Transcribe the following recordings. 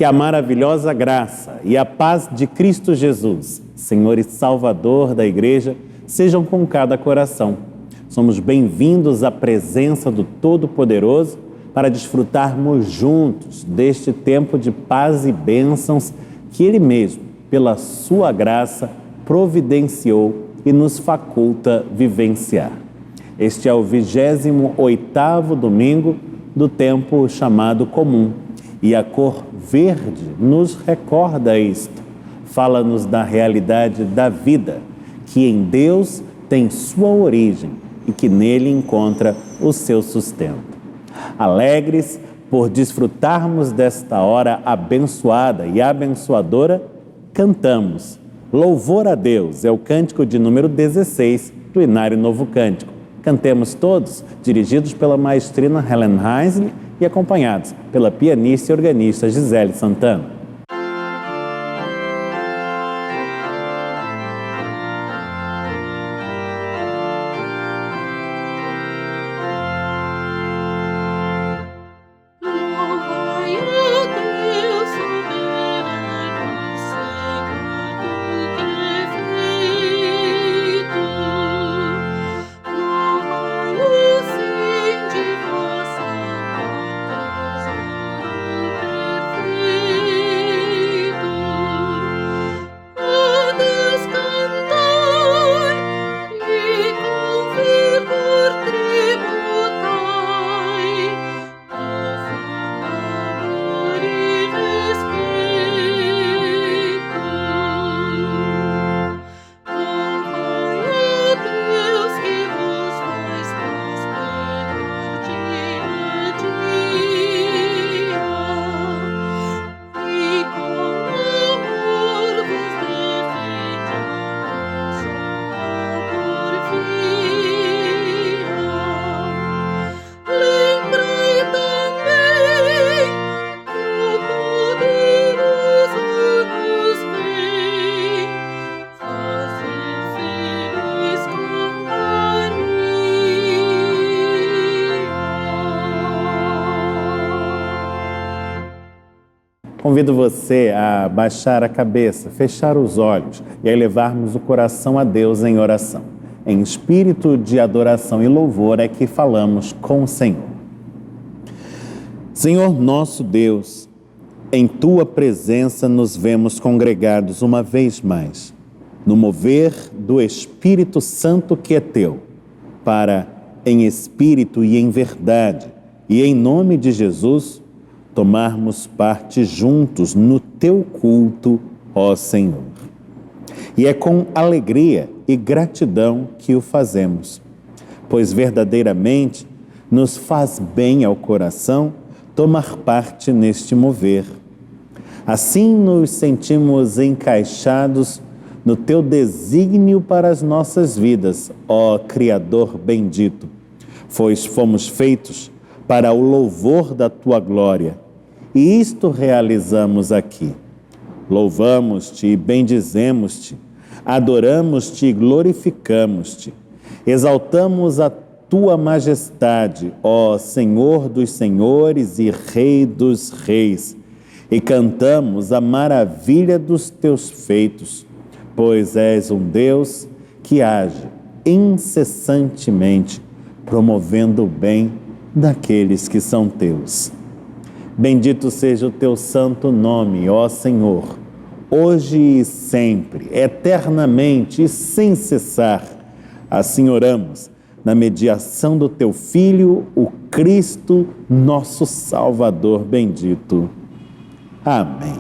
que a maravilhosa graça e a paz de Cristo Jesus, Senhor e Salvador da Igreja, sejam com cada coração. Somos bem-vindos à presença do Todo-Poderoso para desfrutarmos juntos deste tempo de paz e bênçãos que Ele mesmo, pela sua graça, providenciou e nos faculta vivenciar. Este é o 28º domingo do tempo chamado comum, e a cor verde nos recorda isto. Fala-nos da realidade da vida, que em Deus tem sua origem e que nele encontra o seu sustento. Alegres por desfrutarmos desta hora abençoada e abençoadora, cantamos Louvor a Deus, é o cântico de número 16 do Inário Novo Cântico. Cantemos todos, dirigidos pela maestrina Helen Heisley e acompanhados pela pianista e organista Gisele Santana. Convido você a baixar a cabeça, fechar os olhos e a elevarmos o coração a Deus em oração. Em espírito de adoração e louvor é que falamos com o Senhor. Senhor nosso Deus, em Tua presença nos vemos congregados uma vez mais, no mover do Espírito Santo que é Teu, para, em espírito e em verdade, e em nome de Jesus, tomarmos parte juntos no Teu culto, ó Senhor. E é com alegria e gratidão que o fazemos, pois verdadeiramente nos faz bem ao coração tomar parte neste mover. Assim nos sentimos encaixados no Teu desígnio para as nossas vidas, ó Criador bendito, pois fomos feitos para o louvor da Tua glória. E isto realizamos aqui. Louvamos-Te e bendizemos-Te, adoramos-Te e glorificamos-Te. Exaltamos a Tua majestade, ó Senhor dos senhores e Rei dos reis, e cantamos a maravilha dos Teus feitos, pois és um Deus que age incessantemente, promovendo o bem daqueles que são Teus. Bendito seja o Teu santo nome, ó Senhor, hoje e sempre, eternamente e sem cessar. Assim oramos, na mediação do Teu Filho, o Cristo, nosso Salvador bendito. Amém.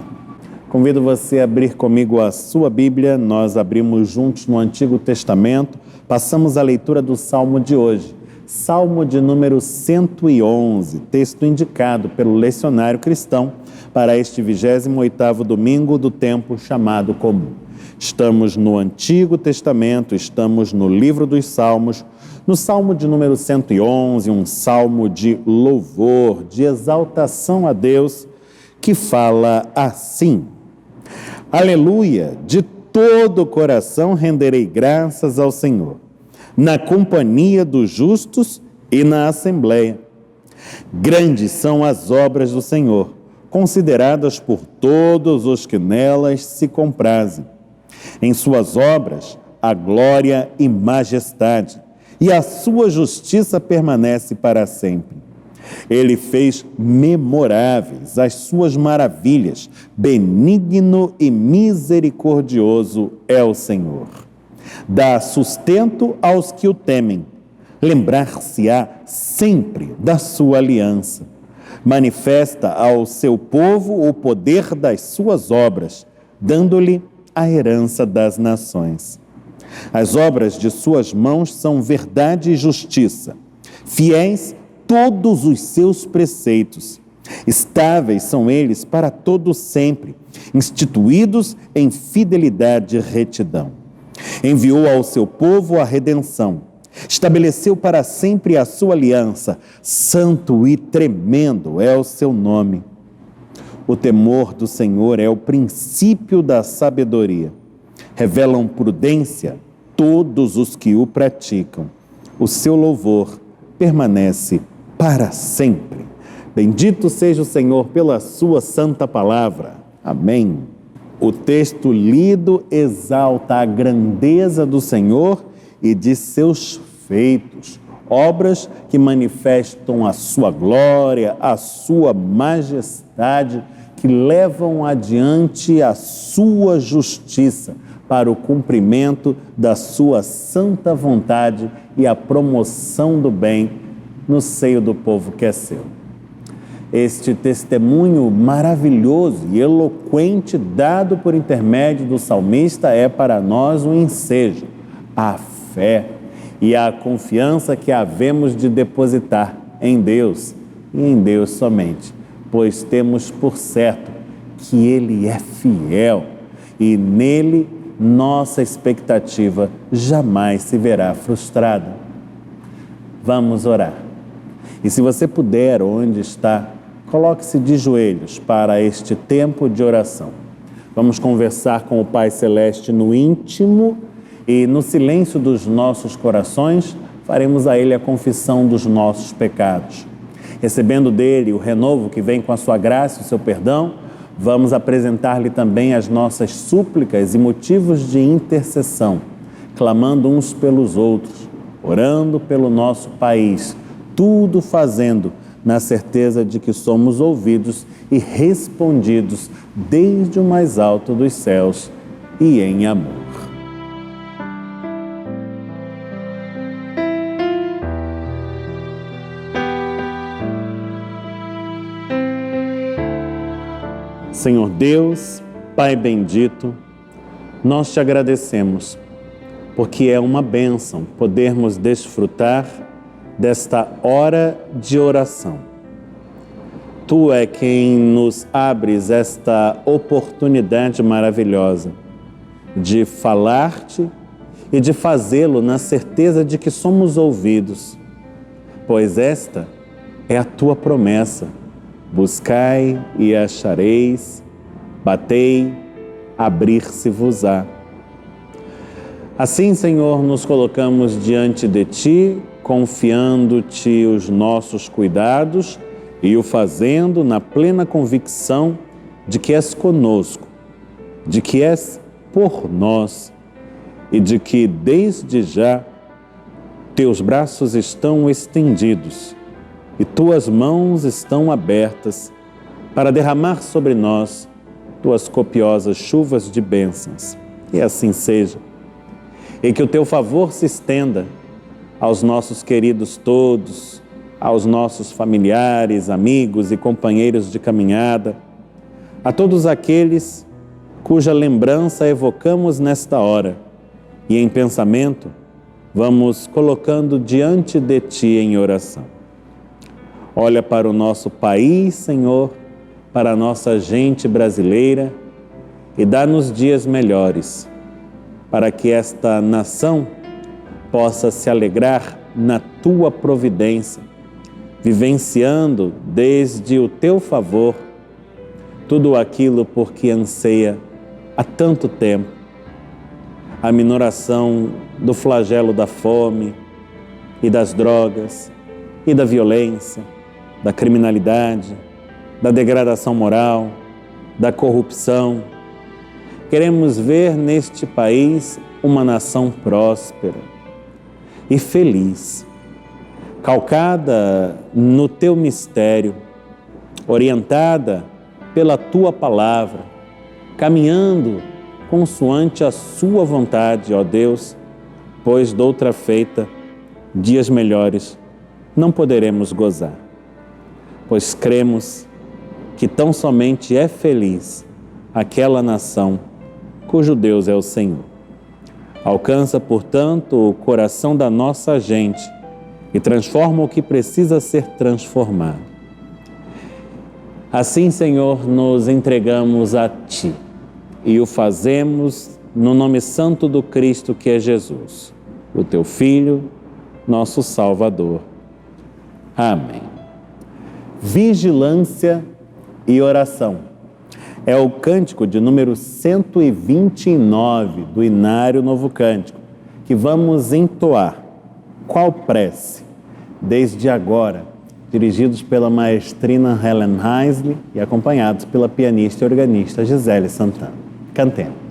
Convido você a abrir comigo a sua Bíblia. Nós abrimos juntos no Antigo Testamento, passamos a leitura do Salmo de hoje. Salmo de número 111, texto indicado pelo Lecionário Cristão para este 28º domingo do tempo chamado comum. Estamos no Antigo Testamento, estamos no livro dos Salmos, no Salmo de número 111, um salmo de louvor, de exaltação a Deus, que fala assim: Aleluia, de todo o coração renderei graças ao Senhor, na companhia dos justos e na assembleia. Grandes são as obras do Senhor, consideradas por todos os que nelas se comprazem. Em suas obras, a glória e majestade, e a sua justiça permanece para sempre. Ele fez memoráveis as suas maravilhas, benigno e misericordioso é o Senhor. Dá sustento aos que o temem, lembrar-se-á sempre da sua aliança. Manifesta ao seu povo o poder das suas obras, dando-lhe a herança das nações. As obras de suas mãos são verdade e justiça, fiéis todos os seus preceitos. Estáveis são eles para todo sempre, instituídos em fidelidade e retidão. Enviou ao seu povo a redenção, estabeleceu para sempre a sua aliança, santo e tremendo é o seu nome. O temor do Senhor é o princípio da sabedoria. Revelam prudência todos os que o praticam. O seu louvor permanece para sempre. Bendito seja o Senhor pela sua santa palavra. Amém. O texto lido exalta a grandeza do Senhor e de seus feitos, obras que manifestam a sua glória, a sua majestade, que levam adiante a sua justiça para o cumprimento da sua santa vontade e a promoção do bem no seio do povo que é seu. Este testemunho maravilhoso e eloquente dado por intermédio do salmista é para nós um ensejo, a fé e a confiança que havemos de depositar em Deus e em Deus somente, pois temos por certo que Ele é fiel e nele nossa expectativa jamais se verá frustrada. Vamos orar. E se você puder, onde está, coloque-se de joelhos para este tempo de oração. Vamos conversar com o Pai Celeste no íntimo e no silêncio dos nossos corações, faremos a Ele a confissão dos nossos pecados. Recebendo dele o renovo que vem com a sua graça e o seu perdão, vamos apresentar-lhe também as nossas súplicas e motivos de intercessão, clamando uns pelos outros, orando pelo nosso país, tudo fazendo na certeza de que somos ouvidos e respondidos desde o mais alto dos céus e em amor. Senhor Deus, Pai bendito, nós te agradecemos, porque é uma bênção podermos desfrutar desta hora de oração. Tu é quem nos abres esta oportunidade maravilhosa de falar-te e de fazê-lo na certeza de que somos ouvidos, pois esta é a tua promessa. Buscai e achareis, batei, abrir-se-vos-á. Assim, Senhor, nos colocamos diante de Ti, confiando-Te os nossos cuidados e o fazendo na plena convicção de que és conosco, de que és por nós e de que, desde já, Teus braços estão estendidos e Tuas mãos estão abertas para derramar sobre nós Tuas copiosas chuvas de bênçãos. E assim seja. E que o Teu favor se estenda aos nossos queridos todos, aos nossos familiares, amigos e companheiros de caminhada, a todos aqueles cuja lembrança evocamos nesta hora e em pensamento vamos colocando diante de Ti em oração. Olha para o nosso país, Senhor, para a nossa gente brasileira e dá-nos dias melhores para que esta nação possa se alegrar na Tua providência, vivenciando desde o Teu favor tudo aquilo por que anseia há tanto tempo, a minoração do flagelo da fome e das drogas e da violência, da criminalidade, da degradação moral, da corrupção. Queremos ver neste país uma nação próspera e feliz, calcada no Teu mistério, orientada pela Tua palavra, caminhando consoante a Sua vontade, ó Deus, pois doutra feita, dias melhores não poderemos gozar, pois cremos que tão somente é feliz aquela nação cujo Deus é o Senhor. Alcança, portanto, o coração da nossa gente e transforma o que precisa ser transformado. Assim, Senhor, nos entregamos a Ti e o fazemos no nome santo do Cristo, que é Jesus, o Teu Filho, nosso Salvador. Amém. Vigilância e oração. É o cântico de número 129 do Inário Novo Cântico, que vamos entoar. Qual prece? Desde agora, dirigidos pela maestrina Helen Heisley e acompanhados pela pianista e organista Gisele Santana. Cantemos.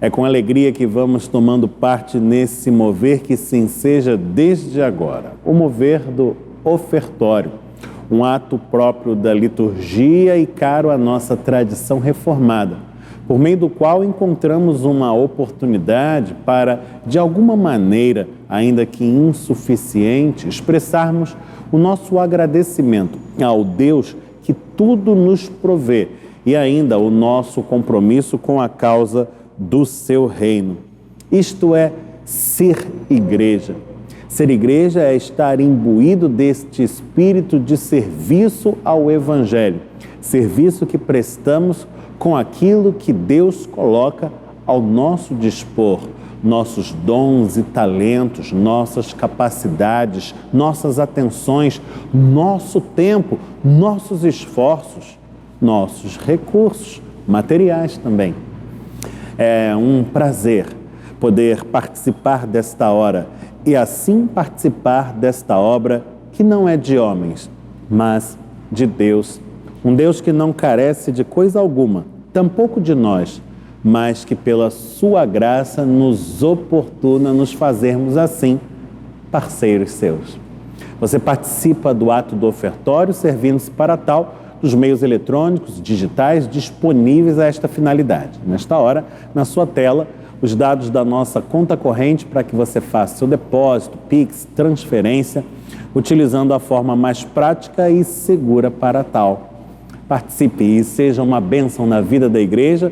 É com alegria que vamos tomando parte nesse mover que se enseja desde agora, o mover do ofertório, um ato próprio da liturgia e caro à nossa tradição reformada, por meio do qual encontramos uma oportunidade para, de alguma maneira, ainda que insuficiente, expressarmos o nosso agradecimento ao Deus que tudo nos provê e ainda o nosso compromisso com a causa do seu reino. Isto é ser igreja. Ser igreja é estar imbuído deste espírito de serviço ao Evangelho, serviço que prestamos com aquilo que Deus coloca ao nosso dispor nossos dons e talentos, nossas capacidades, nossas atenções, nosso tempo, nossos esforços, nossos recursos materiais também. É um prazer poder participar desta hora e assim participar desta obra que não é de homens, mas de Deus. Um Deus que não carece de coisa alguma, tampouco de nós, mas que pela sua graça nos oportuna nos fazermos assim parceiros seus. Você participa do ato do ofertório, servindo-se para tal dos meios eletrônicos, digitais, disponíveis a esta finalidade. Nesta hora, na sua tela, os dados da nossa conta corrente para que você faça seu depósito, Pix, transferência, utilizando a forma mais prática e segura para tal. Participe e seja uma bênção na vida da igreja,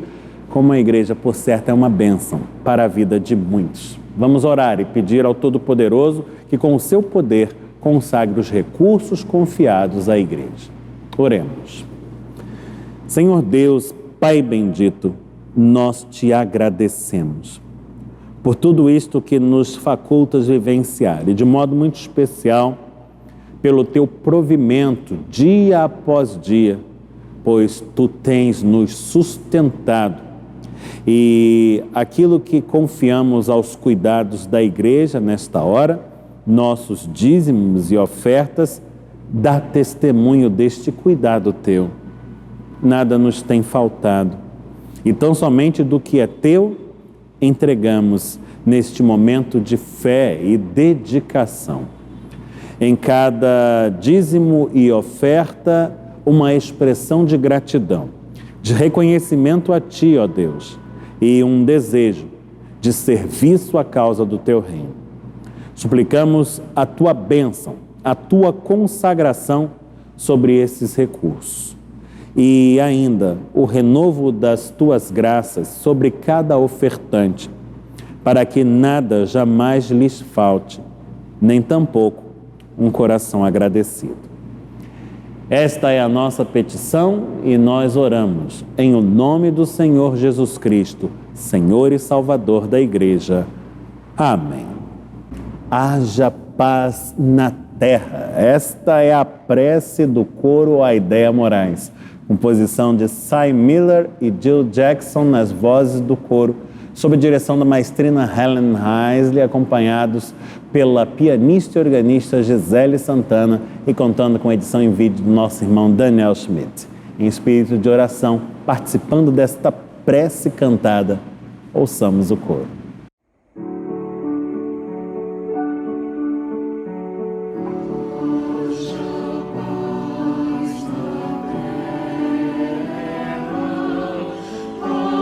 como a igreja, por certo, é uma bênção para a vida de muitos. Vamos orar e pedir ao Todo-Poderoso que, com o seu poder, consagre os recursos confiados à igreja. Oremos. Senhor Deus, Pai bendito, nós te agradecemos por tudo isto que nos facultas vivenciar e, de modo muito especial, pelo teu provimento dia após dia, pois tu tens nos sustentado. E aquilo que confiamos aos cuidados da igreja nesta hora, nossos dízimos e ofertas, dá testemunho deste cuidado teu. Nada nos tem faltado. E tão somente do que é teu, entregamos neste momento de fé e dedicação. Em cada dízimo e oferta, uma expressão de gratidão, de reconhecimento a Ti, ó Deus, e um desejo de serviço à causa do Teu reino. Suplicamos a Tua bênção, a Tua consagração sobre esses recursos e ainda o renovo das Tuas graças sobre cada ofertante, para que nada jamais lhes falte, nem tampouco um coração agradecido. Esta é a nossa petição e nós oramos em o nome do Senhor Jesus Cristo, Senhor e Salvador da Igreja. Amém. Haja paz na terra. Esta é a prece do coro Aideia Moraes, composição de Cy Miller e Jill Jackson nas vozes do coro, sob a direção da maestrina Helen Heisley, acompanhados pela pianista e organista Gisele Santana e contando com a edição em vídeo do nosso irmão Daniel Schmidt. Em espírito de oração, participando desta prece cantada, ouçamos o coro. Oh,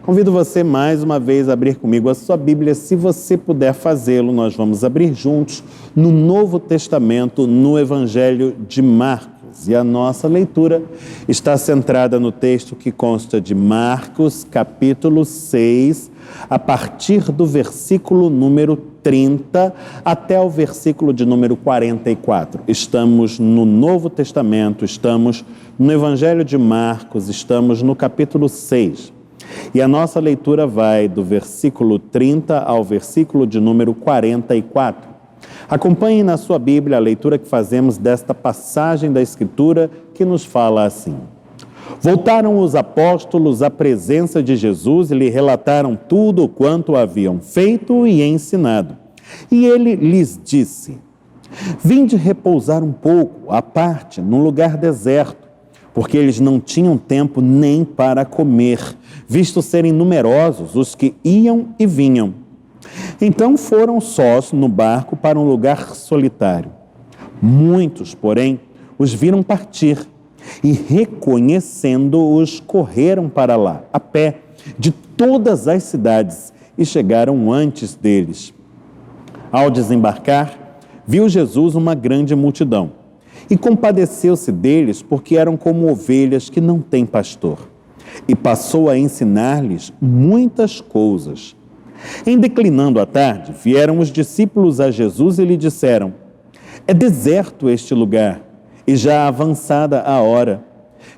Convido você mais uma vez a abrir comigo a sua Bíblia. Se você puder fazê-lo, nós vamos abrir juntos no Novo Testamento, no Evangelho de Marcos. E a nossa leitura está centrada no texto que consta de Marcos, capítulo 6, a partir do versículo número 30 até o versículo de número 44. Estamos no Novo Testamento, estamos no Evangelho de Marcos, estamos no capítulo 6. E a nossa leitura vai do versículo 30 ao versículo de número 44. Acompanhe na sua Bíblia a leitura que fazemos desta passagem da Escritura que nos fala assim. Voltaram os apóstolos à presença de Jesus e lhe relataram tudo o quanto haviam feito e ensinado. E ele lhes disse: Vinde repousar um pouco à parte num lugar deserto, porque eles não tinham tempo nem para comer, visto serem numerosos os que iam e vinham. Então foram sós no barco para um lugar solitário. Muitos, porém, os viram partir e, reconhecendo-os, correram para lá, a pé, de todas as cidades, e chegaram antes deles. Ao desembarcar, viu Jesus uma grande multidão e compadeceu-se deles, porque eram como ovelhas que não têm pastor, e passou a ensinar-lhes muitas coisas. Em declinando a tarde, vieram os discípulos a Jesus e lhe disseram: É deserto este lugar, e já avançada a hora.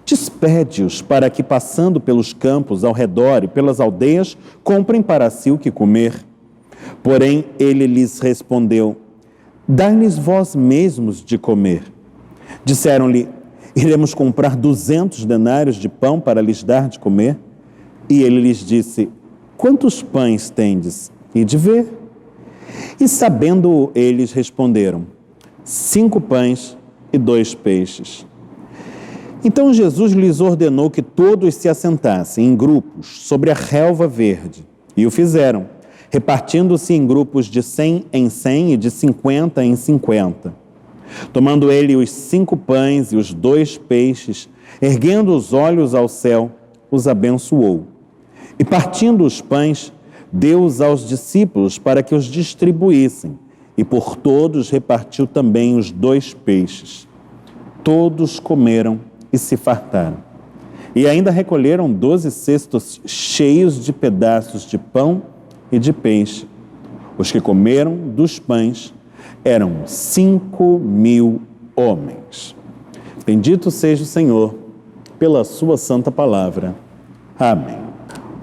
Despede-os para que, passando pelos campos ao redor e pelas aldeias, comprem para si o que comer. Porém, ele lhes respondeu: Dai-lhes vós mesmos de comer. Disseram-lhe: Iremos comprar 200 denários de pão para lhes dar de comer? E ele lhes disse: Quantos pães tendes? Ide ver. E sabendo eles, responderam: 5 pães e 2 peixes. Então Jesus lhes ordenou que todos se assentassem em grupos sobre a relva verde. E o fizeram, repartindo-se em grupos de 100 em 100 e de 50 em 50. Tomando ele os 5 pães e os 2 peixes, erguendo os olhos ao céu, os abençoou. E partindo os pães, deu-os aos discípulos para que os distribuíssem, e por todos repartiu também os 2 peixes. Todos comeram e se fartaram. E ainda recolheram 12 cestos cheios de pedaços de pão e de peixe. Os que comeram dos pães eram 5.000 homens. Bendito seja o Senhor pela sua santa palavra. Amém.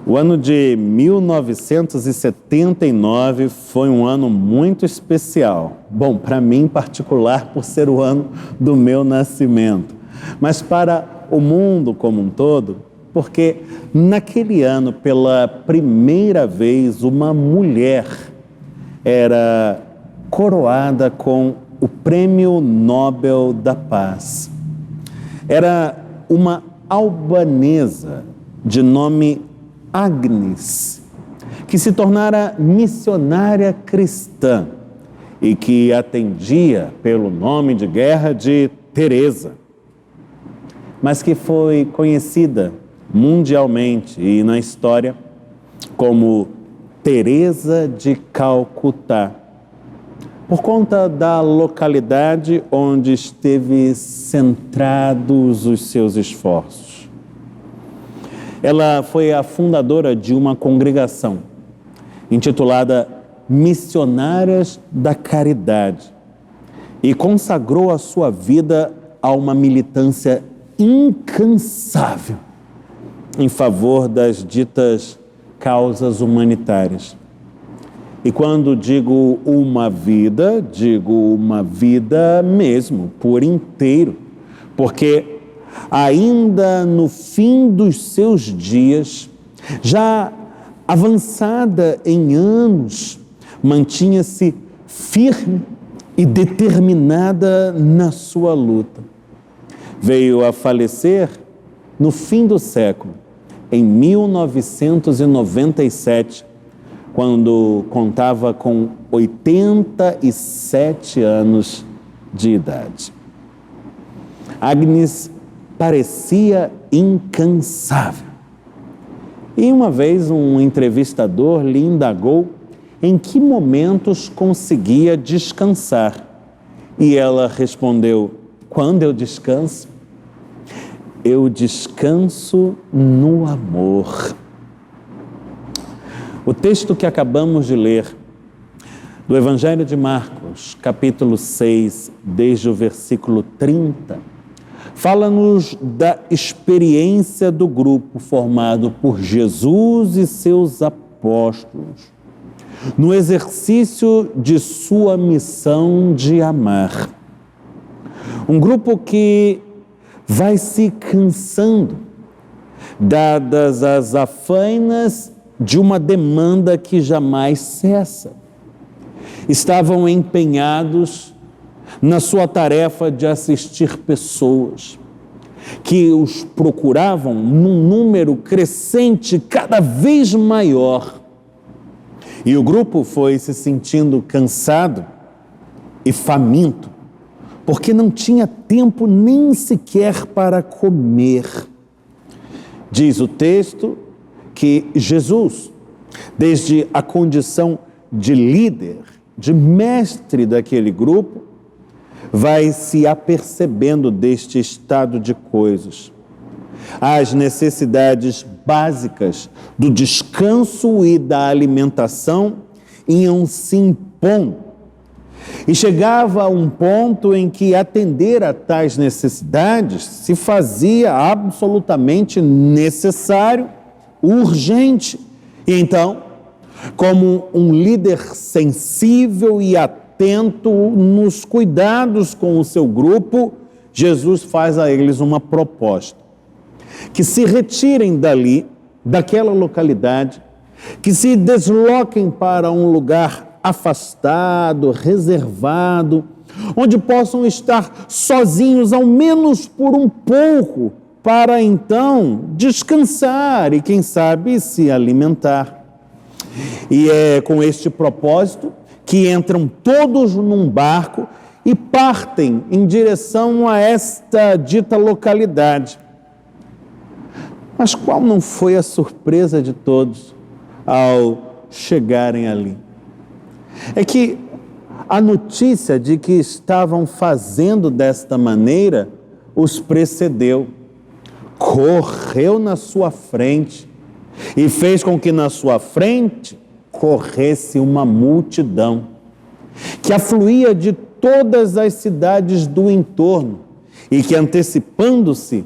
O ano de 1979 foi um ano muito especial. Bom, para mim em particular, por ser o ano do meu nascimento. Mas para o mundo como um todo, porque naquele ano, pela primeira vez, uma mulher era coroada com o Prêmio Nobel da Paz. Era uma albanesa de nome Agnes, que se tornara missionária cristã e que atendia pelo nome de guerra de Teresa, mas que foi conhecida mundialmente e na história como Teresa de Calcutá, por conta da localidade onde esteve centrados os seus esforços. Ela foi a fundadora de uma congregação intitulada Missionárias da Caridade e consagrou a sua vida a uma militância incansável em favor das ditas causas humanitárias. E quando digo uma vida mesmo, por inteiro, porque ainda no fim dos seus dias, já avançada em anos, mantinha-se firme e determinada na sua luta. Veio a falecer no fim do século, em 1997, quando contava com 87 anos de idade. Agnes parecia incansável E uma vez um entrevistador lhe indagou em que momentos conseguia descansar. E ela respondeu: quando eu descanso? Eu descanso no amor. O texto que acabamos de ler, do Evangelho de Marcos, capítulo 6, desde o versículo 30, fala-nos da experiência do grupo formado por Jesus e seus apóstolos, no exercício de sua missão de amar. Um grupo que vai se cansando, dadas as afainas de uma demanda que jamais cessa. Estavam empenhados na sua tarefa de assistir pessoas que os procuravam num número crescente cada vez maior. E o grupo foi se sentindo cansado e faminto, porque não tinha tempo nem sequer para comer. Diz o texto que Jesus, desde a condição de líder, de mestre daquele grupo, vai se apercebendo deste estado de coisas. As necessidades básicas do descanso e da alimentação iam se impondo. E chegava a um ponto em que atender a tais necessidades se fazia absolutamente necessário, urgente. E então, como um líder sensível e atento nos cuidados com o seu grupo, Jesus faz a eles uma proposta: que se retirem dali, daquela localidade, que se desloquem para um lugar afastado, reservado, onde possam estar sozinhos, ao menos por um pouco, para então descansar e, quem sabe, se alimentar. E é com este propósito que entram todos num barco e partem em direção a esta dita localidade. Mas qual não foi a surpresa de todos ao chegarem ali? É que a notícia de que estavam fazendo desta maneira os precedeu, correu na sua frente e fez com que na sua frente corresse uma multidão que afluía de todas as cidades do entorno e que, antecipando-se,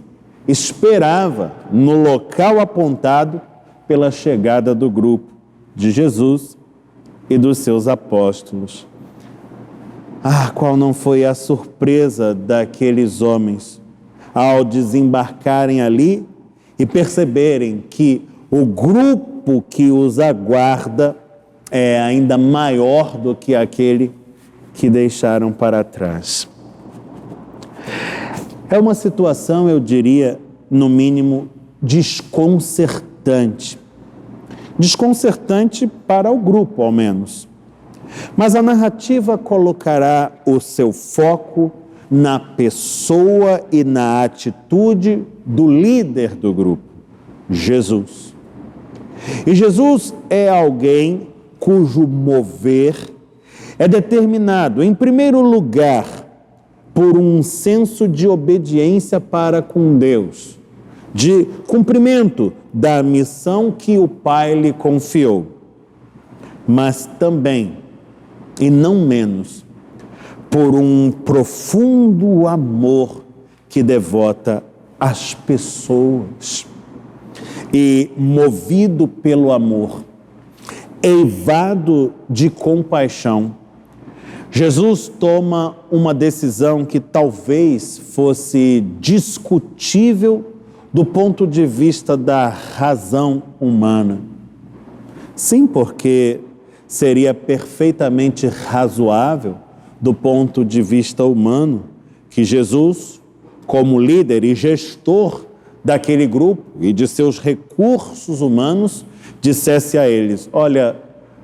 esperava no local apontado pela chegada do grupo de Jesus e dos seus apóstolos. Qual não foi a surpresa daqueles homens ao desembarcarem ali e perceberem que o grupo que os aguarda é ainda maior do que aquele que deixaram para trás. É uma situação, eu diria, no mínimo, desconcertante. Desconcertante para o grupo, ao menos. Mas a narrativa colocará o seu foco na pessoa e na atitude do líder do grupo, Jesus. E Jesus é alguém cujo mover é determinado, em primeiro lugar, por um senso de obediência para com Deus, de cumprimento da missão que o Pai lhe confiou, mas também, e não menos, por um profundo amor que devota as pessoas. E, movido pelo amor, eivado de compaixão, Jesus toma uma decisão que talvez fosse discutível do ponto de vista da razão humana. Sim, porque seria perfeitamente razoável do ponto de vista humano que Jesus, como líder e gestor daquele grupo e de seus recursos humanos, dissesse a eles: olha,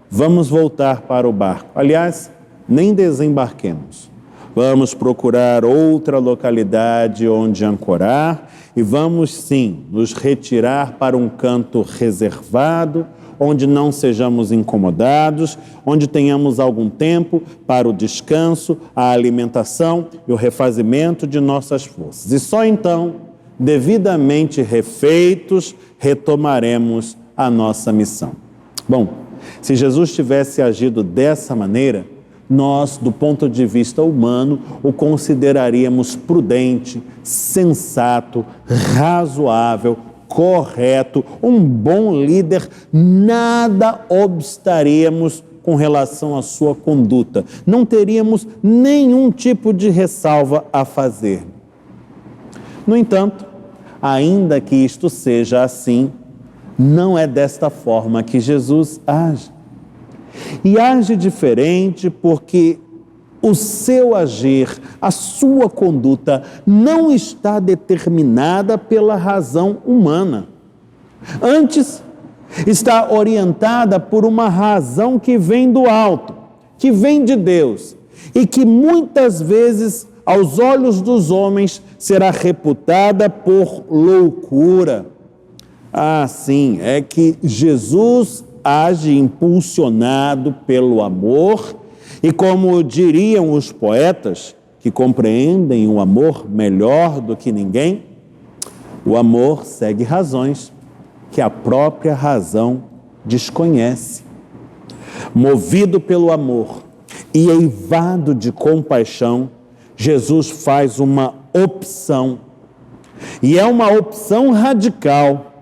vamos voltar para o barco. Aliás, nem desembarquemos. Vamos procurar outra localidade onde ancorar e vamos sim nos retirar para um canto reservado, onde não sejamos incomodados, onde tenhamos algum tempo para o descanso, a alimentação e o refazimento de nossas forças. E só então, devidamente refeitos, retomaremos a nossa missão. Bom, se Jesus tivesse agido dessa maneira, nós, do ponto de vista humano, o consideraríamos prudente, sensato, razoável, correto, um bom líder, nada obstaríamos com relação à sua conduta. Não teríamos nenhum tipo de ressalva a fazer. No entanto, ainda que isto seja assim, não é desta forma que Jesus age. E age diferente porque o seu agir, a sua conduta não está determinada pela razão humana. Antes, está orientada por uma razão que vem do alto, que vem de Deus e que muitas vezes, aos olhos dos homens, será reputada por loucura. Ah, sim, é que Jesus age impulsionado pelo amor e, como diriam os poetas, que compreendem o amor melhor do que ninguém, o amor segue razões que a própria razão desconhece. Movido pelo amor e eivado de compaixão, Jesus faz uma opção, e é uma opção radical.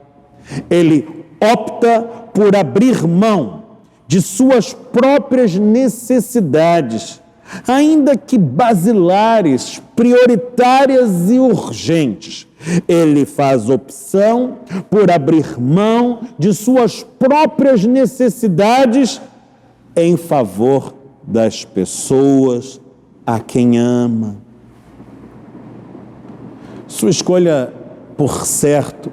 Ele opta por abrir mão de suas próprias necessidades, ainda que basilares, prioritárias e urgentes. Ele faz opção por abrir mão de suas próprias necessidades em favor das pessoas a quem ama. Sua escolha, por certo,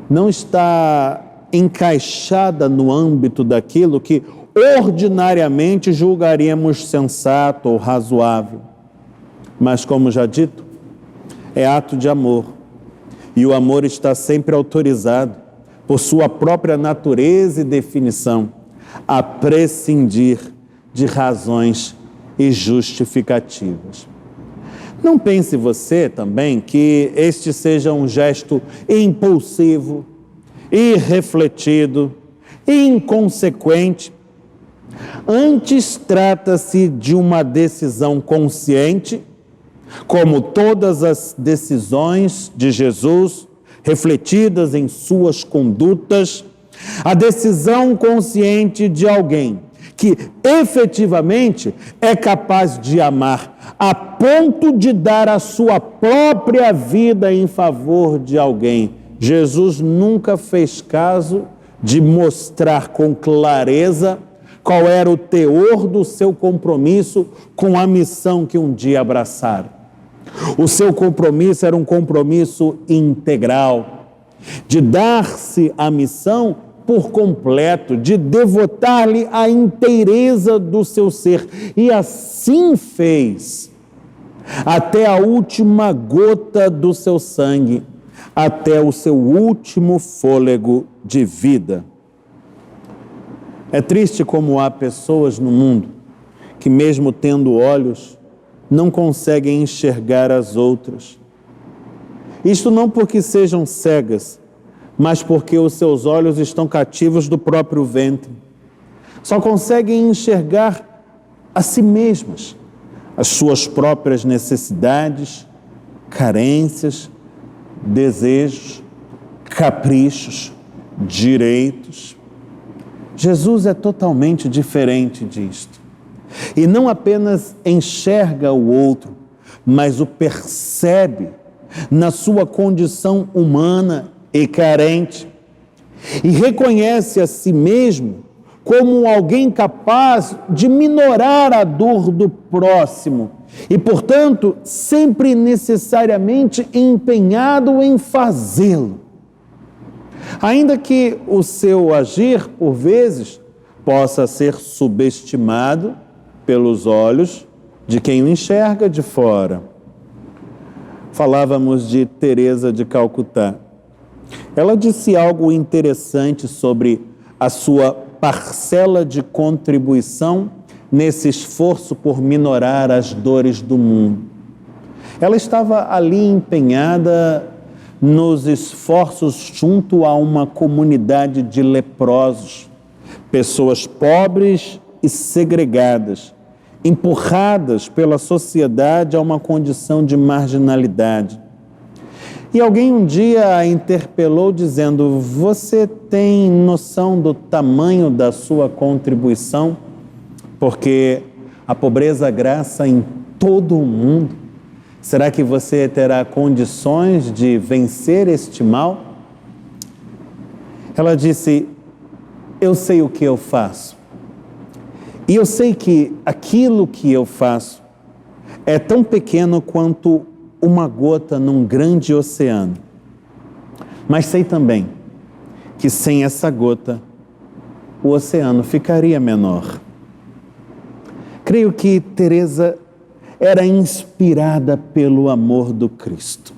não está encaixada no âmbito daquilo que ordinariamente julgaríamos sensato ou razoável. Mas, como já dito, é ato de amor. E o amor está sempre autorizado, por sua própria natureza e definição, a prescindir de razões e justificativas. Não pense você também que este seja um gesto impulsivo, irrefletido, inconsequente. Antes, trata-se de uma decisão consciente, como todas as decisões de Jesus, refletidas em suas condutas, a decisão consciente de alguém que efetivamente é capaz de amar a ponto de dar a sua própria vida em favor de alguém. Jesus nunca fez caso de mostrar com clareza qual era o teor do seu compromisso com a missão que um dia abraçara. O seu compromisso era um compromisso integral, de dar-se à missão por completo, de devotar-lhe a inteireza do seu ser. E assim fez, até a última gota do seu sangue, até o seu último fôlego de vida. É triste como há pessoas no mundo que, mesmo tendo olhos, não conseguem enxergar as outras. Isto não porque sejam cegas, mas porque os seus olhos estão cativos do próprio ventre. Só conseguem enxergar a si mesmas, as suas próprias necessidades, carências, desejos, caprichos, direitos. Jesus é totalmente diferente disto. E não apenas enxerga o outro, mas o percebe na sua condição humana e carente. E reconhece a si mesmo como alguém capaz de minorar a dor do próximo e, portanto, sempre necessariamente empenhado em fazê-lo. Ainda que o seu agir, por vezes, possa ser subestimado pelos olhos de quem o enxerga de fora. Falávamos de Teresa de Calcutá. Ela disse algo interessante sobre a sua parcela de contribuição nesse esforço por minorar as dores do mundo. Ela estava ali empenhada nos esforços junto a uma comunidade de leprosos, pessoas pobres e segregadas, empurradas pela sociedade a uma condição de marginalidade. E alguém um dia a interpelou dizendo: você tem noção do tamanho da sua contribuição? Porque a pobreza graça em todo o mundo. Será que você terá condições de vencer este mal? Ela disse: eu sei o que eu faço. E eu sei que aquilo que eu faço é tão pequeno quanto uma gota num grande oceano. Mas sei também que sem essa gota, o oceano ficaria menor. Creio que Teresa era inspirada pelo amor do Cristo.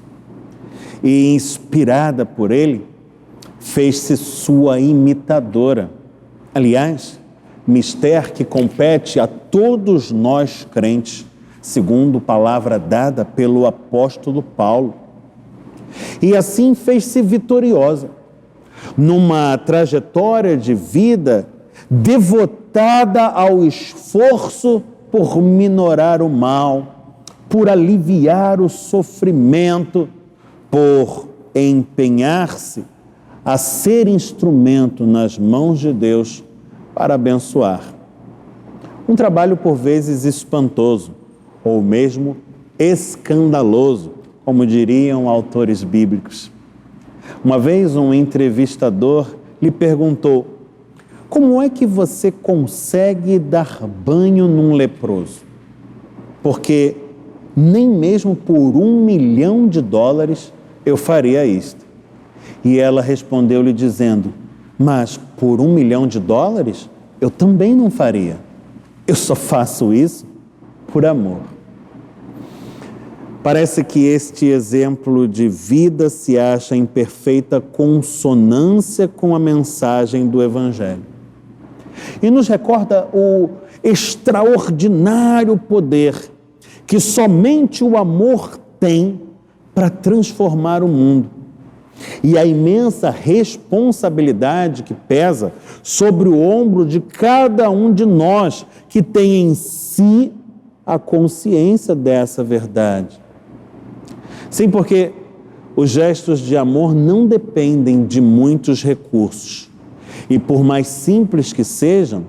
E inspirada por ele, fez-se sua imitadora. Aliás, mistério que compete a todos nós crentes, segundo palavra dada pelo apóstolo Paulo. E assim fez-se vitoriosa, numa trajetória de vida devotada ao esforço por minorar o mal, por aliviar o sofrimento, por empenhar-se a ser instrumento nas mãos de Deus para abençoar. Um trabalho por vezes espantoso, ou mesmo escandaloso, como diriam autores bíblicos. Uma vez um entrevistador lhe perguntou: como é que você consegue dar banho num leproso? Porque nem mesmo por $1 milhão eu faria isto. E ela respondeu-lhe dizendo: mas por $1 milhão eu também não faria. Eu só faço isso por amor. Parece que este exemplo de vida se acha em perfeita consonância com a mensagem do Evangelho. E nos recorda o extraordinário poder que somente o amor tem para transformar o mundo. E a imensa responsabilidade que pesa sobre o ombro de cada um de nós que tem em si a consciência dessa verdade. Sim, porque os gestos de amor não dependem de muitos recursos e, por mais simples que sejam,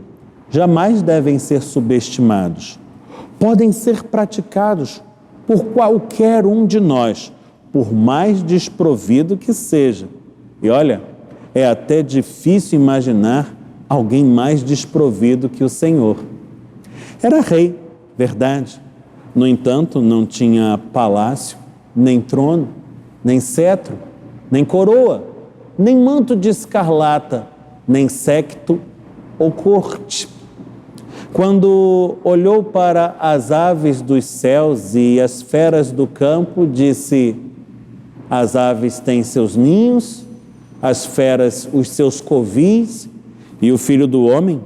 jamais devem ser subestimados. Podem ser praticados por qualquer um de nós, por mais desprovido que seja. E olha, é até difícil imaginar alguém mais desprovido que o Senhor. Era rei, verdade. No entanto, não tinha palácio, nem trono, nem cetro, nem coroa, nem manto de escarlata, nem séquito ou corte. Quando olhou para as aves dos céus e as feras do campo, disse: as aves têm seus ninhos, as feras os seus covis, e o filho do homem,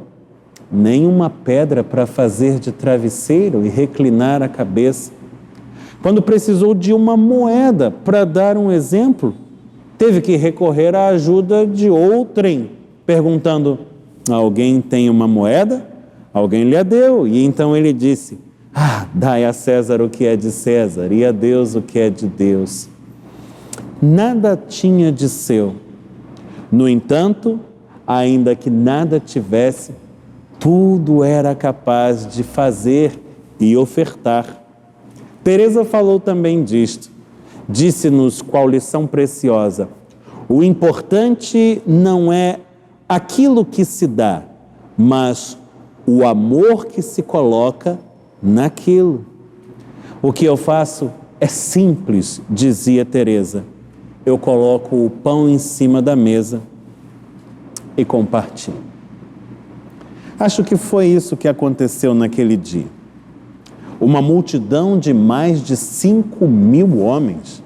nem uma pedra para fazer de travesseiro e reclinar a cabeça. Quando precisou de uma moeda para dar um exemplo, teve que recorrer à ajuda de outrem, perguntando: alguém tem uma moeda? Alguém lhe a deu. E então ele disse: dai a César o que é de César e a Deus o que é de Deus. Nada tinha de seu. No entanto, ainda que nada tivesse, tudo era capaz de fazer e ofertar. Teresa falou também disto. Disse-nos qual lição preciosa: o importante não é aquilo que se dá, mas o amor que se coloca naquilo. O que eu faço é simples, dizia Teresa. Eu coloco o pão em cima da mesa e compartilho. Acho que foi isso que aconteceu naquele dia. uma multidão de mais de 5.000 homens.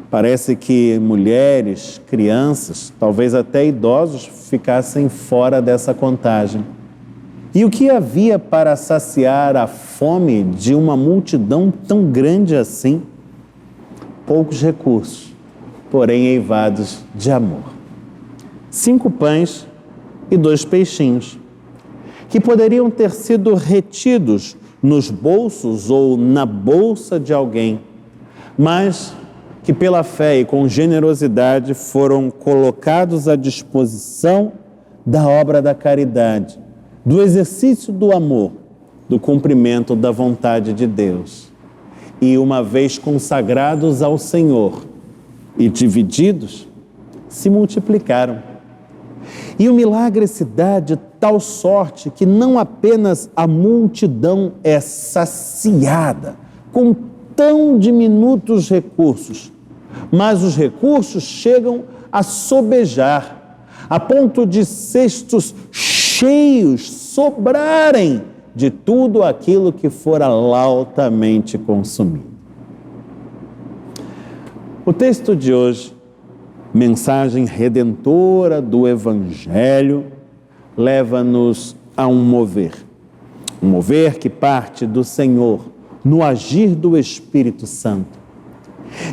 Parece que mulheres, crianças, talvez até idosos ficassem fora dessa contagem. E o que havia para saciar a fome de uma multidão tão grande assim? Poucos recursos, porém eivados de amor. 5 pães e 2 peixinhos, que poderiam ter sido retidos nos bolsos ou na bolsa de alguém, mas que pela fé e com generosidade foram colocados à disposição da obra da caridade, do exercício do amor, do cumprimento da vontade de Deus. E uma vez consagrados ao Senhor e divididos, se multiplicaram. E o milagre se dá de tal sorte que não apenas a multidão é saciada com tão diminutos recursos, mas os recursos chegam a sobejar, a ponto de cestos cheios sobrarem de tudo aquilo que fora lautamente consumido. O texto de hoje, mensagem redentora do Evangelho, leva-nos a um mover que parte do Senhor no agir do Espírito Santo.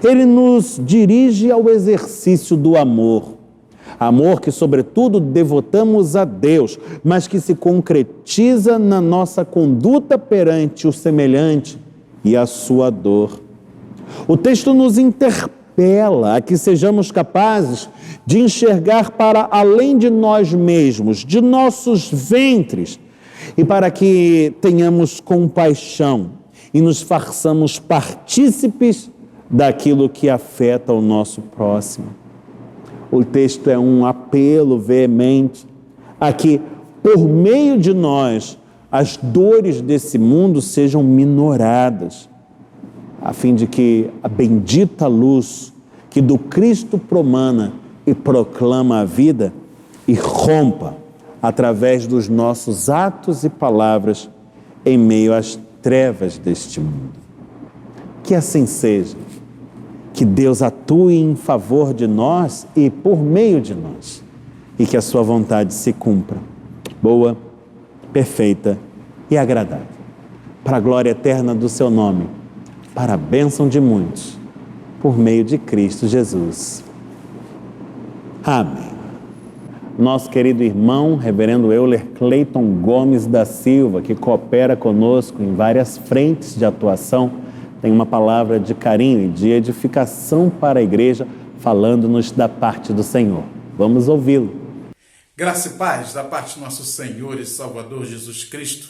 Ele nos dirige ao exercício do amor que sobretudo devotamos a Deus, mas que se concretiza na nossa conduta perante o semelhante e a sua dor. O texto nos interpela a que sejamos capazes de enxergar para além de nós mesmos, de nossos ventres, e para que tenhamos compaixão e nos façamos partícipes daquilo que afeta o nosso próximo. O texto é um apelo veemente a que, por meio de nós, as dores desse mundo sejam minoradas, a fim de que a bendita luz que do Cristo promana e proclama a vida irrompa através dos nossos atos e palavras em meio às trevas deste mundo. Que assim seja. Que Deus atue em favor de nós e por meio de nós, e que a sua vontade se cumpra, boa, perfeita e agradável, para a glória eterna do seu nome, para a bênção de muitos, por meio de Cristo Jesus. Amém. Nosso querido irmão, reverendo Euler Cleiton Gomes da Silva, que coopera conosco em várias frentes de atuação, tem uma palavra de carinho e de edificação para a igreja, falando-nos da parte do Senhor. Vamos ouvi-lo. Graça e paz da parte do nosso Senhor e Salvador Jesus Cristo.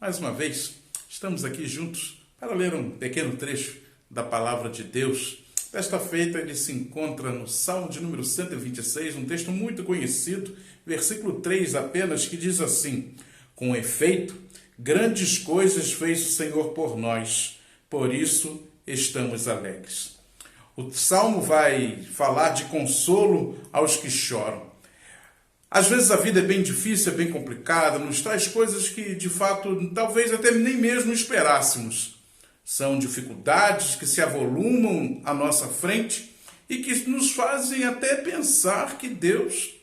Mais uma vez, estamos aqui juntos para ler um pequeno trecho da palavra de Deus. Desta feita, ele se encontra no Salmo de número 126, um texto muito conhecido, versículo 3 apenas, que diz assim: com efeito, grandes coisas fez o Senhor por nós, por isso estamos alegres. O Salmo vai falar de consolo aos que choram. Às vezes a vida é bem difícil, é bem complicada, nos traz coisas que, de fato, talvez até nem mesmo esperássemos. São dificuldades que se avolumam à nossa frente e que nos fazem até pensar que Deus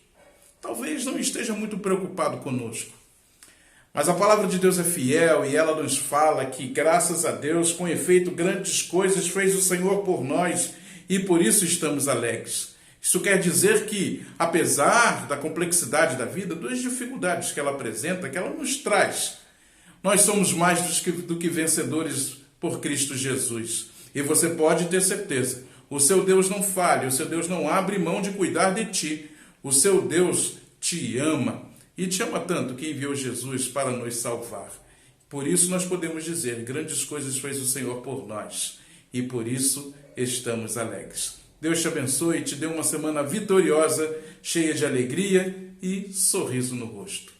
talvez não esteja muito preocupado conosco. Mas a palavra de Deus é fiel e ela nos fala que, graças a Deus, com efeito, grandes coisas fez o Senhor por nós e por isso estamos alegres. Isso quer dizer que, apesar da complexidade da vida, das dificuldades que ela apresenta, que ela nos traz, nós somos mais do que vencedores por Cristo Jesus. E você pode ter certeza, o seu Deus não falha, o seu Deus não abre mão de cuidar de ti. O seu Deus te ama. E te ama tanto que enviou Jesus para nos salvar. Por isso nós podemos dizer, grandes coisas fez o Senhor por nós. E por isso estamos alegres. Deus te abençoe e te dê uma semana vitoriosa, cheia de alegria e sorriso no rosto.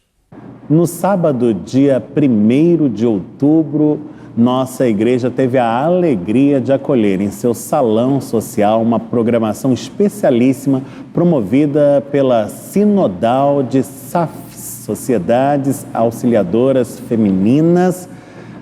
No sábado, dia 1º de outubro, nossa igreja teve a alegria de acolher em seu salão social uma programação especialíssima promovida pela Sinodal de SAFs, Sociedades Auxiliadoras Femininas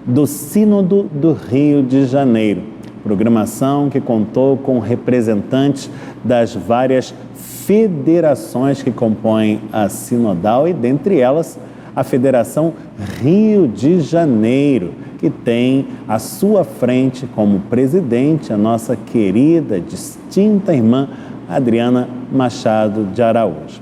do Sínodo do Rio de Janeiro. Programação que contou com representantes das várias federações que compõem a Sinodal e, dentre elas, a Federação Rio de Janeiro, que tem à sua frente como presidente a nossa querida, distinta irmã Adriana Machado de Araújo.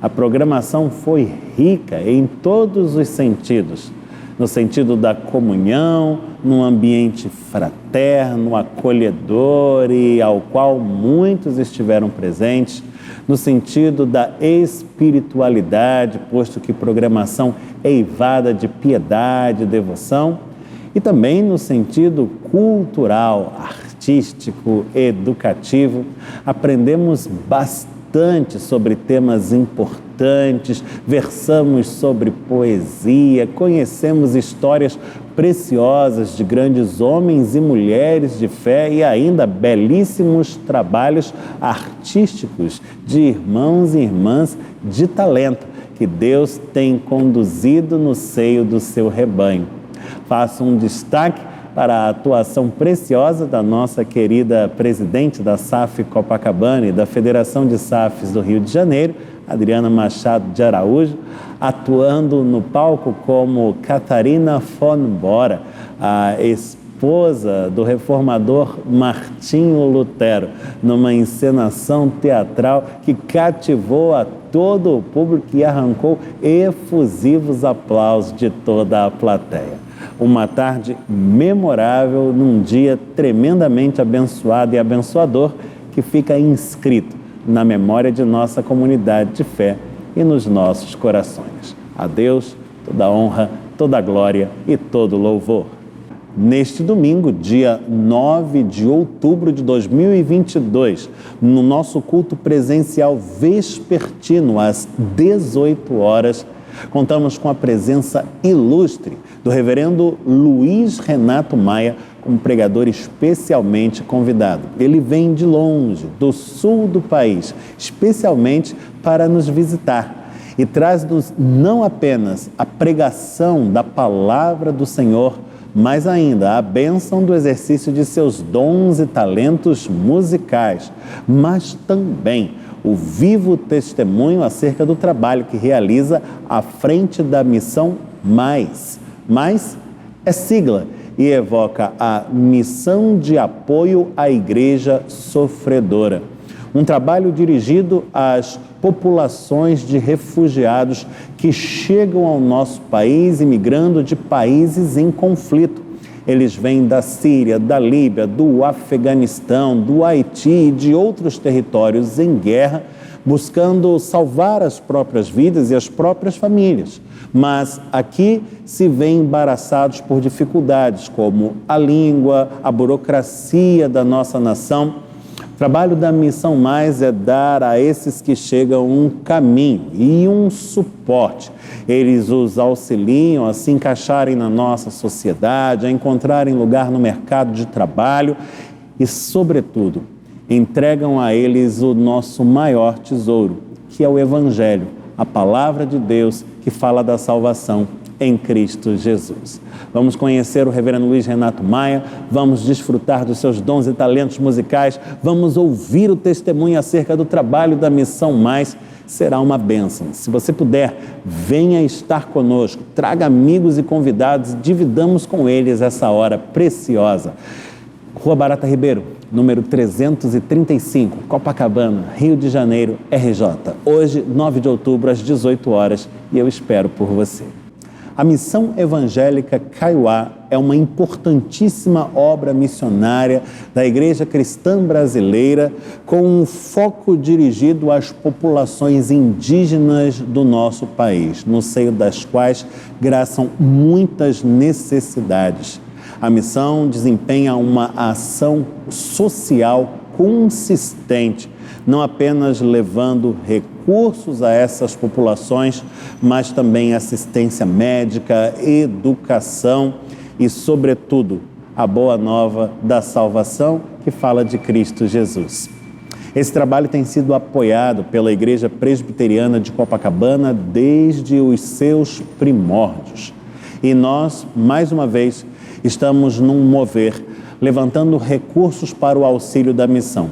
A programação foi rica em todos os sentidos, no sentido da comunhão, num ambiente fraterno, acolhedor e ao qual muitos estiveram presentes, no sentido da espiritualidade, posto que programação é eivada de piedade e devoção, e também no sentido cultural, artístico, educativo. Aprendemos bastante sobre temas importantes, versamos sobre poesia, conhecemos histórias preciosas de grandes homens e mulheres de fé e ainda belíssimos trabalhos artísticos de irmãos e irmãs de talento que Deus tem conduzido no seio do seu rebanho. Faço um destaque para a atuação preciosa da nossa querida presidente da SAF Copacabana e da Federação de SAFs do Rio de Janeiro, Adriana Machado de Araújo, atuando no palco como Catarina von Bora, a esposa do reformador Martinho Lutero, numa encenação teatral que cativou a todo o público e arrancou efusivos aplausos de toda a plateia. Uma tarde memorável num dia tremendamente abençoado e abençoador que fica inscrito na memória de nossa comunidade de fé e nos nossos corações. A Deus toda a honra, toda a glória e todo o louvor. Neste domingo, dia 9 de outubro de 2022, no nosso culto presencial vespertino, às 18 horas, contamos com a presença ilustre do reverendo Luiz Renato Maia, como pregador especialmente convidado. Ele vem de longe, do sul do país, especialmente para nos visitar e traz-nos não apenas a pregação da palavra do Senhor, mas ainda a bênção do exercício de seus dons e talentos musicais, mas também o vivo testemunho acerca do trabalho que realiza à frente da Missão Mais. Mais é sigla e evoca a Missão de Apoio à Igreja Sofredora. Um trabalho dirigido às populações de refugiados que chegam ao nosso país imigrando de países em conflito. Eles vêm da Síria, da Líbia, do Afeganistão, do Haiti e de outros territórios em guerra, buscando salvar as próprias vidas e as próprias famílias. Mas aqui se veem embaraçados por dificuldades como a língua, a burocracia da nossa nação. O trabalho da Missão Mais é dar a esses que chegam um caminho e um suporte. Eles os auxiliam a se encaixarem na nossa sociedade, a encontrarem lugar no mercado de trabalho e, sobretudo, entregam a eles o nosso maior tesouro, que é o Evangelho, a palavra de Deus que fala da salvação em Cristo Jesus. Vamos conhecer o reverendo Luiz Renato Maia, vamos desfrutar dos seus dons e talentos musicais, vamos ouvir o testemunho acerca do trabalho da Missão Mais. Será uma bênção. Se você puder, venha estar conosco, traga amigos e convidados, dividamos com eles essa hora preciosa. Rua Barata Ribeiro, número 335, Copacabana, Rio de Janeiro, RJ. Hoje, 9 de outubro, às 18 horas, e eu espero por você. A Missão Evangélica Kaiowá é uma importantíssima obra missionária da Igreja Cristã Brasileira com um foco dirigido às populações indígenas do nosso país, no seio das quais graçam muitas necessidades. A missão desempenha uma ação social consistente, não apenas levando recursos a essas populações, mas também assistência médica, educação e, sobretudo, a boa nova da salvação que fala de Cristo Jesus. Esse trabalho tem sido apoiado pela Igreja Presbiteriana de Copacabana desde os seus primórdios. E nós, mais uma vez, estamos num mover, levantando recursos para o auxílio da missão,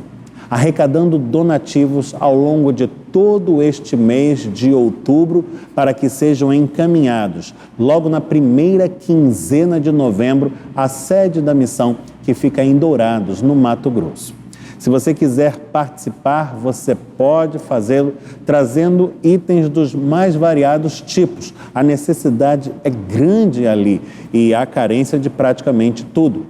arrecadando donativos ao longo de todo este mês de outubro para que sejam encaminhados logo na primeira quinzena de novembro à sede da missão, que fica em Dourados, no Mato Grosso. Se você quiser participar, você pode fazê-lo trazendo itens dos mais variados tipos. A necessidade é grande ali e há carência de praticamente tudo.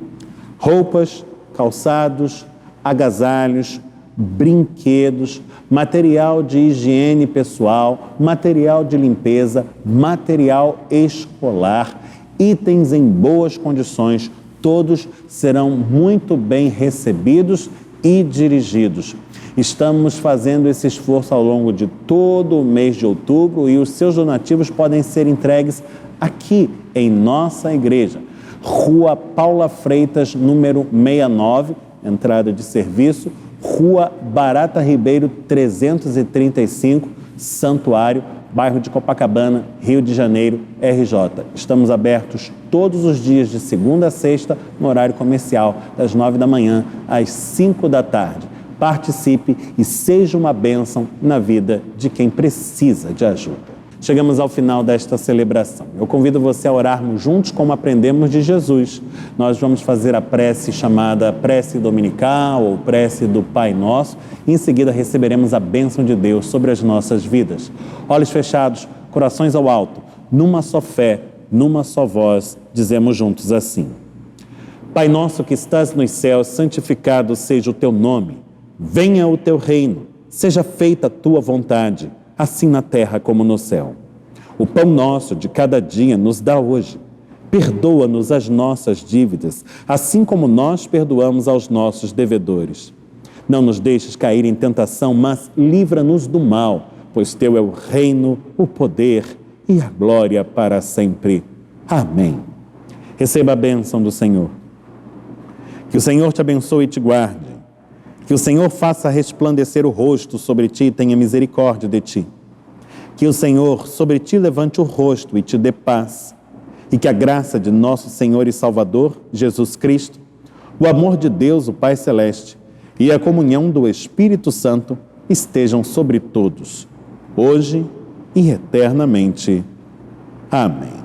Roupas, calçados, agasalhos, brinquedos, material de higiene pessoal, material de limpeza, material escolar, itens em boas condições, todos serão muito bem recebidos e dirigidos. Estamos fazendo esse esforço ao longo de todo o mês de outubro e os seus donativos podem ser entregues aqui em nossa igreja. Rua Paula Freitas, número 69, entrada de serviço, Rua Barata Ribeiro 335, Santuário, bairro de Copacabana, Rio de Janeiro, RJ. Estamos abertos todos os dias de segunda a sexta, no horário comercial, das 9 da manhã às 5 da tarde. Participe e seja uma bênção na vida de quem precisa de ajuda. Chegamos ao final desta celebração. Eu convido você a orarmos juntos como aprendemos de Jesus. Nós vamos fazer a prece chamada prece dominical ou prece do Pai Nosso e em seguida receberemos a bênção de Deus sobre as nossas vidas. Olhos fechados, corações ao alto, numa só fé, numa só voz, dizemos juntos assim: Pai nosso que estás nos céus, santificado seja o teu nome. Venha o teu reino, seja feita a tua vontade, assim na terra como no céu. O pão nosso de cada dia nos dá hoje. Perdoa-nos as nossas dívidas, assim como nós perdoamos aos nossos devedores. Não nos deixes cair em tentação, mas livra-nos do mal, pois teu é o reino, o poder e a glória para sempre. Amém. Receba a bênção do Senhor. Que o Senhor te abençoe e te guarde. Que o Senhor faça resplandecer o rosto sobre ti e tenha misericórdia de ti. Que o Senhor sobre ti levante o rosto e te dê paz. E que a graça de nosso Senhor e Salvador, Jesus Cristo, o amor de Deus, o Pai Celeste, e a comunhão do Espírito Santo estejam sobre todos, hoje e eternamente. Amém.